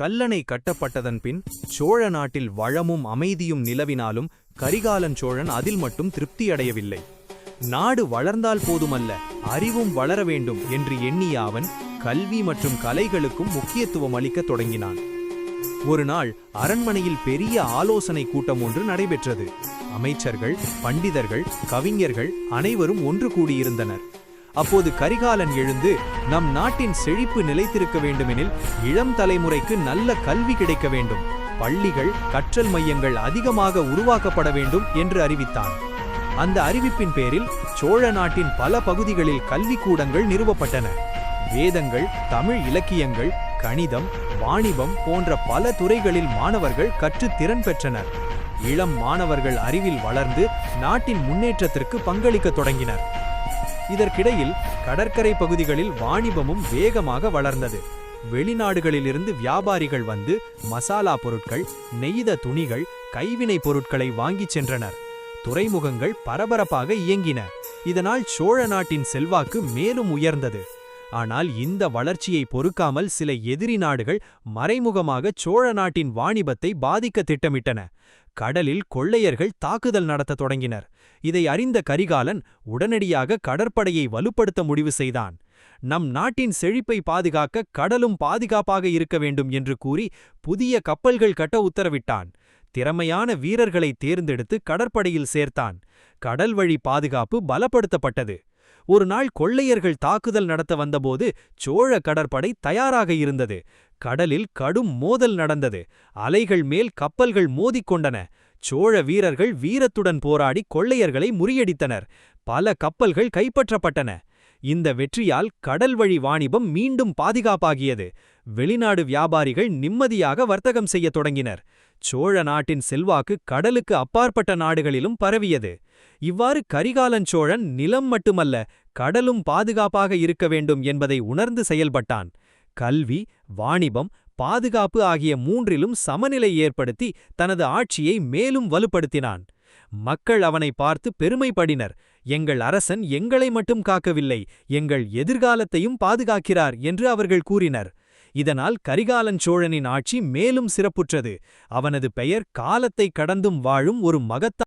கல்லணை கட்டப்பட்டதன் பின் சோழ நாட்டில் வளமும் அமைதியும் நிலவினாலும் கரிகாலன் சோழன் அதில் மட்டும் திருப்தியடையவில்லை. நாடு வளர்ந்தால் போதுமல்ல, அறிவும் வளர வேண்டும் என்று எண்ணிய அவன் கல்வி மற்றும் கலைகளுக்கும் முக்கியத்துவம் அளிக்கத் தொடங்கினான். ஒரு நாள் அரண்மனையில் பெரிய ஆலோசனை கூட்டம் ஒன்று நடைபெற்றது. அமைச்சர்கள், பண்டிதர்கள், கவிஞர்கள் அனைவரும் ஒன்று கூடியிருந்தனர். அப்போது கரிகாலன் எழுந்து, நம் நாட்டின் செழிப்பு நிலைத்திருக்க வேண்டுமெனில் இளம் தலைமுறைக்கு நல்ல கல்வி கிடைக்க வேண்டும், பள்ளிகள், கற்றல் மையங்கள் அதிகமாக உருவாக்கப்பட வேண்டும் என்று அறிவித்தான். அந்த அறிவிப்பின் பேரில் சோழ நாட்டின் பல பகுதிகளில் கல்விக்கூடங்கள் நிறுவப்பட்டன. வேதங்கள், தமிழ் இலக்கியங்கள், கணிதம், வாணிபம் போன்ற பல துறைகளில் மாணவர்கள் கற்று திறன் பெற்றனர். இளம் மாணவர்கள் அறிவில் வளர்ந்து நாட்டின் முன்னேற்றத்திற்கு பங்களிக்க தொடங்கினர். இதற்கிடையில் கடற்கரை பகுதிகளில் வாணிபமும் வேகமாக வளர்ந்தது. வெளிநாடுகளிலிருந்து வியாபாரிகள் வந்து மசாலா பொருட்கள், நெய்த துணிகள், கைவினை பொருட்களை வாங்கிச் சென்றனர். துறைமுகங்கள் பரபரப்பாக இயங்கின. இதனால் சோழ நாட்டின் செல்வாக்கு மேலும் உயர்ந்தது. ஆனால் இந்த வளர்ச்சியை பொறுக்காமல் சில எதிரி நாடுகள் மறைமுகமாக சோழ நாட்டின் வாணிபத்தை பாதிக்க திட்டமிட்டன. கடலில் கொள்ளையர்கள் தாக்குதல் நடத்த தொடங்கினர். இதை அறிந்த கரிகாலன் உடனடியாக கடற்படையை வலுப்படுத்த முடிவு செய்தான். நம் நாட்டின் செழிப்பை பாதுகாக்க கடலும் பாதுகாப்பாக இருக்க வேண்டும் என்று கூறி புதிய கப்பல்கள் கட்ட உத்தரவிட்டான். திறமையான வீரர்களை தேர்ந்தெடுத்து கடற்படையில் சேர்த்தான். கடல் வழி பாதுகாப்பு பலப்படுத்தப்பட்டது. ஒரு நாள் கொள்ளையர்கள் தாக்குதல் நடத்த வந்தபோது சோழ கடற்படை தயாராக இருந்தது. கடலில் கடும் மோதல் நடந்தது. அலைகள் மேல் கப்பல்கள் மோதிக்கொண்டன. சோழ வீரர்கள் வீரத்துடன் போராடி கொள்ளையர்களை முறியடித்தனர். பல கப்பல்கள் கைப்பற்றப்பட்டன. இந்த வெற்றியால் கடல் வழி வாணிபம் மீண்டும் பாதுகாப்பாகியது. வெளிநாடு வியாபாரிகள் நிம்மதியாக வர்த்தகம் செய்ய தொடங்கினர். சோழ நாட்டின் செல்வாக்கு கடலுக்கு அப்பாற்பட்ட நாடுகளிலும் பரவியது. இவ்வாறு கரிகாலன் சோழன் நிலம் மட்டுமல்ல, கடலும் பாதுகாப்பாக இருக்க வேண்டும் என்பதை உணர்ந்து செயல்பட்டான். கல்வி, வாணிபம், பாதுகாப்பு ஆகிய மூன்றிலும் சமநிலை ஏற்படுத்தி தனது ஆட்சியை மேலும் வலுப்படுத்தினான். மக்கள் அவனை பார்த்து பெருமைப்படினர். எங்கள் அரசன் எங்களை மட்டும் காக்கவில்லை, எங்கள் எதிர்காலத்தையும் பாதுகாக்கிறார் என்று அவர்கள் கூறினர். இதனால் கரிகாலன் சோழனின் ஆட்சி மேலும் சிறப்புற்றது. அவனது பெயர் காலத்தை கடந்தும் வாழும் ஒரு மகத்தான